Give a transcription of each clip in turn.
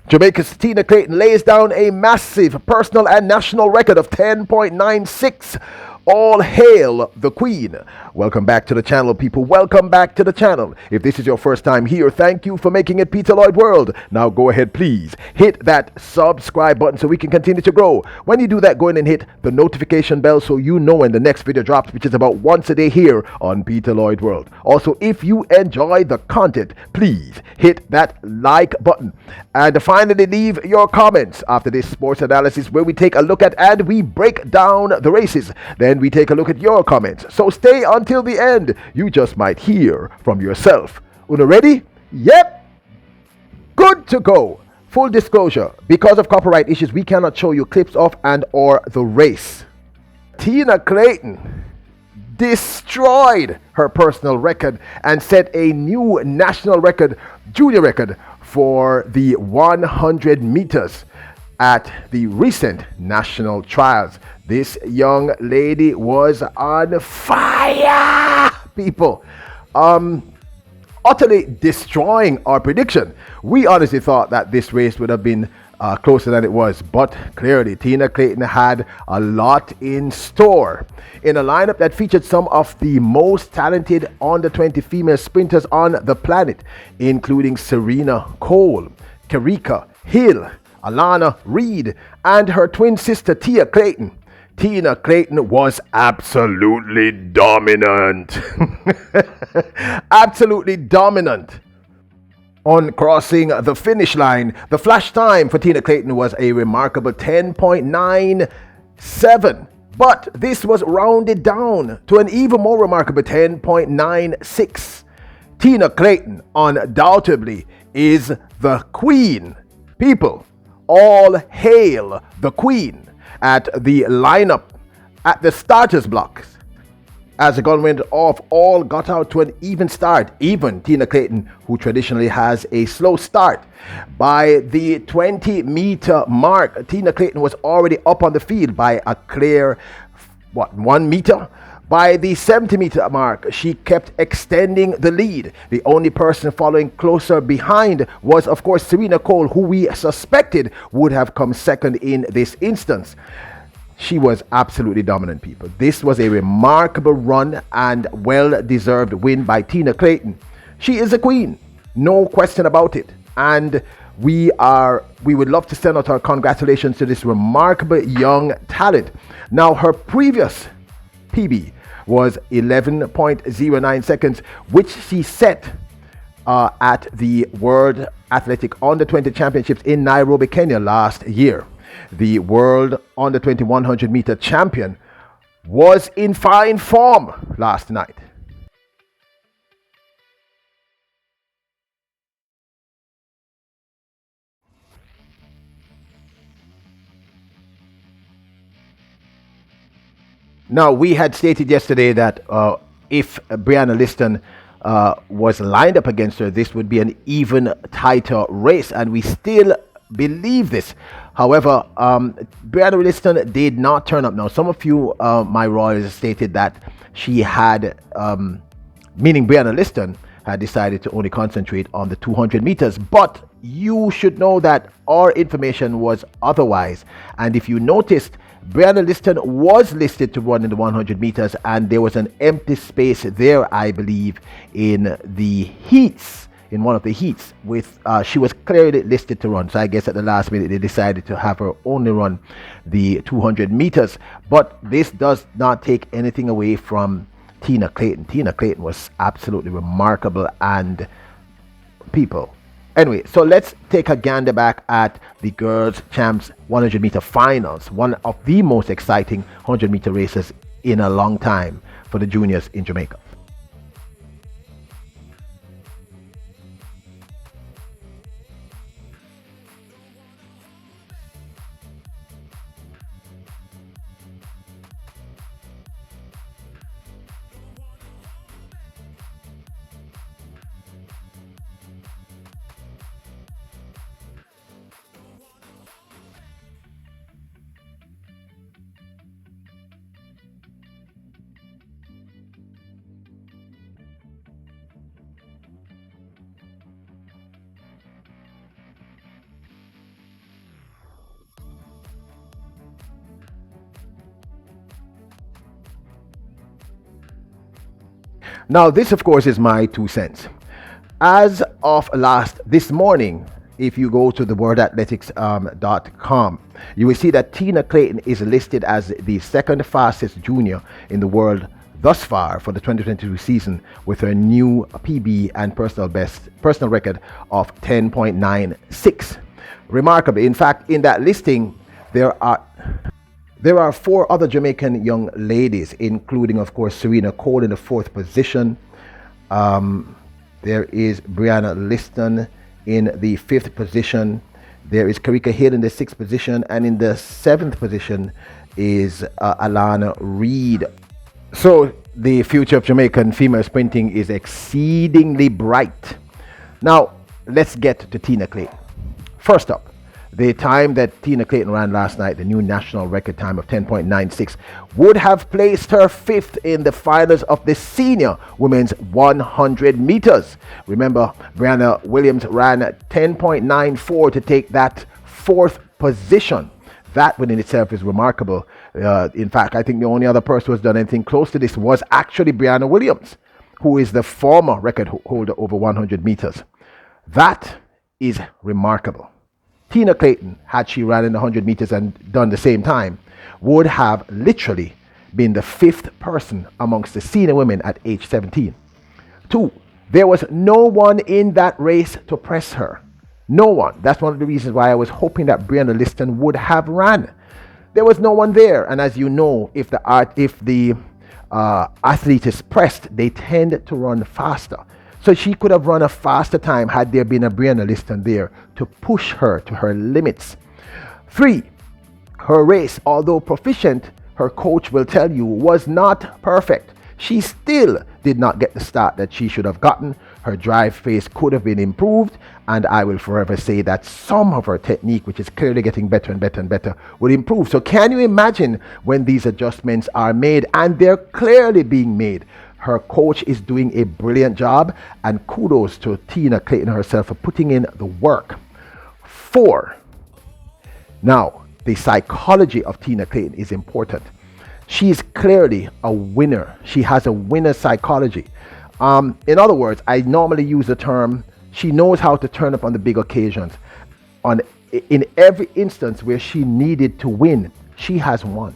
Jamaica's Tina Clayton lays down a massive personal and national record of 10.96. All hail the Queen. Welcome back to the channel, people. Welcome back to the channel. If this is your first time here, thank you for making it Peter Lloyd World. Now go ahead, please. Hit that subscribe button so we can continue to grow. When you do that, go in and hit the notification bell so you know when the next video drops, which is about once a day here on Peter Lloyd World. Also, if you enjoy the content, please hit that like button. And finally, leave your comments after this sports analysis where we take a look at and we break down the races. Then we take a look at your comments. So stay until the end. You just might hear from yourself. Una ready? Yep. Good to go. Full disclosure, because of copyright issues, we cannot show you clips of and or the race. Tina Clayton destroyed her personal record and set a new national record, junior record, for the 100 meters at the recent national trials. This young lady was on fire, people. Utterly destroying our prediction. We honestly thought that this race would have been closer than it was, but clearly Tina Clayton had a lot in store. In a lineup that featured some of the most talented under 20 female sprinters on the planet, including Serena Cole, Karika Hill, Alana Reed, and her twin sister Tia Clayton. Tina Clayton was absolutely dominant. Absolutely dominant. On crossing the finish line, the flash time for Tina Clayton was a remarkable 10.97. But this was rounded down to an even more remarkable 10.96. Tina Clayton undoubtedly is the queen. People, all hail the queen. At the lineup, at the starters blocks, as the gun went off, all got out to an even start. Even Tina Clayton, who traditionally has a slow start. By the 20-meter mark, Tina Clayton was already up on the field by a clear, 1 meter? By the 70-meter mark, she kept extending the lead. The only person following closer behind was, of course, Serena Cole, who we suspected would have come second in this instance. She was absolutely dominant, people. This was a remarkable run and well-deserved win by Tina Clayton. She is a queen, no question about it. And we would love to send out our congratulations to this remarkable young talent. Now, her previous PB was 11.09 seconds, which she set at the World Athletic Under 20 Championships in Nairobi, Kenya last year. The World Under 20 100 meter champion was in fine form last night. Now, we had stated yesterday that if Brianna Liston was lined up against her, this would be an even tighter race, and we still believe this. However, Brianna Liston did not turn up. Now, some of you, my Royals, stated that she had, meaning Brianna Liston, had decided to only concentrate on the 200 meters. But you should know that our information was otherwise. And if you noticed, Brianna Liston was listed to run in the 100 meters, and there was an empty space there, I believe, in the heats. In one of the heats, with she was clearly listed to run. So I guess at the last minute they decided to have her only run the 200 meters. But this does not take anything away from Tina Clayton. Tina Clayton was absolutely remarkable, and people. Anyway, so let's take a gander back at the girls' champs 100 meter finals, one of the most exciting 100 meter races in a long time for the juniors in Jamaica. Now, this, of course, is my 2 cents. As of this morning, if you go to the worldathletics.com, you will see that Tina Clayton is listed as the second fastest junior in the world thus far for the 2022 season, with her new PB and personal record of 10.96. Remarkable. In fact, in that listing, there are four other Jamaican young ladies, including, of course, Serena Cole in the fourth position. There is Brianna Liston in the fifth position. There is Karika Hill in the sixth position. And in the seventh position is Alana Reid. So the future of Jamaican female sprinting is exceedingly bright. Now, let's get to Tina Clayton. First up, the time that Tina Clayton ran last night, the new national record time of 10.96, would have placed her fifth in the finals of the senior women's 100 meters. Remember, Brianna Williams ran 10.94 to take that fourth position. That within itself is remarkable. In fact, I think the only other person who has done anything close to this was actually Brianna Williams, who is the former record holder over 100 meters. That is remarkable. Tina Clayton, had she ran in the 100 meters and done the same time, would have literally been the fifth person amongst the senior women at age 17. 2, there was no one in that race to press her. No one. That's one of the reasons why I was hoping that Brianna Liston would have ran. There was no one there, and as you know, if the athlete is pressed, they tend to run faster. So she could have run a faster time had there been a Brianna Liston there to push her to her limits. 3, her race, although proficient, her coach will tell you, was not perfect. She still did not get the start that she should have gotten. Her drive pace could have been improved, and I will forever say that some of her technique, which is clearly getting better and better and better, will improve. So can you imagine when these adjustments are made, and they're clearly being made? Her coach is doing a brilliant job, and kudos to Tina Clayton herself for putting in the work. 4, now the psychology of Tina Clayton is important. She is clearly a winner. She has a winner psychology. In other words, I normally use the term, she knows how to turn up on the big occasions. In every instance where she needed to win, she has won.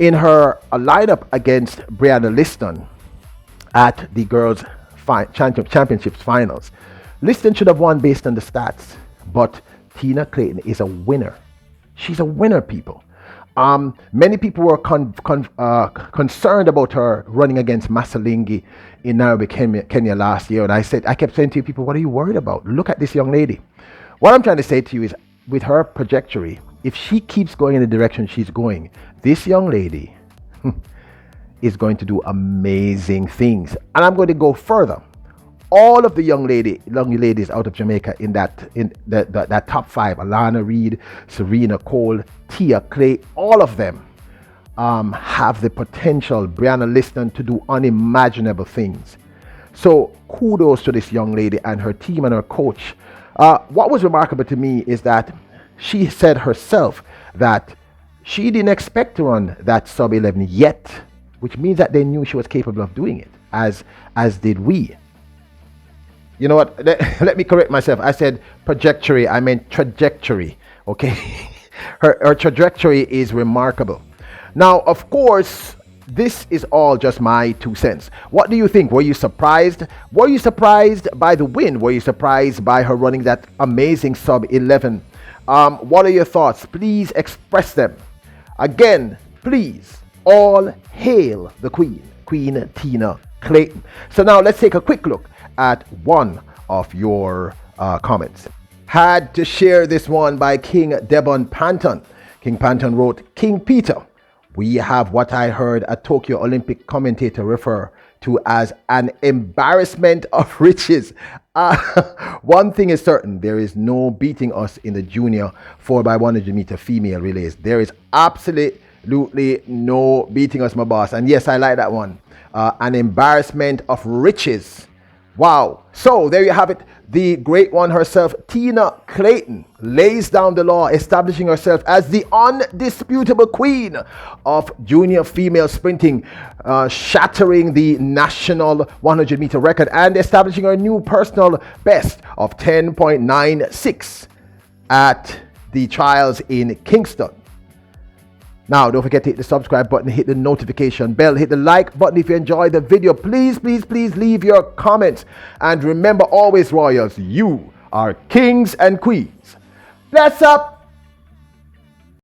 In her lineup against Brianna Liston at the girls' championships finals, Liston should have won based on the stats, but Tina Clayton is a winner. She's a winner, people. Many people were concerned about her running against Masalingi in Nairobi, Kenya last year, and I kept saying to people, what are you worried about? Look at this young lady. What I'm trying to say to you is, with her trajectory, if she keeps going in the direction she's going, this young lady is going to do amazing things. And I'm going to go further. All of the young ladies out of Jamaica in that top 5, Alana Reid, Serena Cole, Tia Clay, all of them have the potential, Brianna Liston, to do unimaginable things. So kudos to this young lady and her team and her coach. What was remarkable to me is that she said herself that she didn't expect to run that sub 11 yet, which means that they knew she was capable of doing it, as did we. You know what? Let me correct myself. I said trajectory. I meant trajectory. Okay, her trajectory is remarkable. Now, of course, this is all just my 2 cents. What do you think? Were you surprised? Were you surprised by the win? Were you surprised by her running that amazing sub 11? What are your thoughts? Please express them. Again, please, all hail the Queen, Queen Tina Clayton. So now let's take a quick look at one of your comments. Had to share this one by King Devon Panton. King Panton wrote, King Peter, we have what I heard a Tokyo Olympic commentator refer to as an embarrassment of riches. One thing is certain, there is no beating us in the junior 4x100 meter female relays. There is absolutely no beating us, my boss. And yes, I like that one. An embarrassment of riches. Wow. So there you have it. The great one herself, Tina Clayton, lays down the law, establishing herself as the undisputable queen of junior female sprinting, shattering the national 100-meter record and establishing her new personal best of 10.96 at the trials in Kingston. Now, don't forget to hit the subscribe button, hit the notification bell, hit the like button if you enjoyed the video. Please, please, please leave your comments. And remember always, Royals, you are kings and queens. Bless up.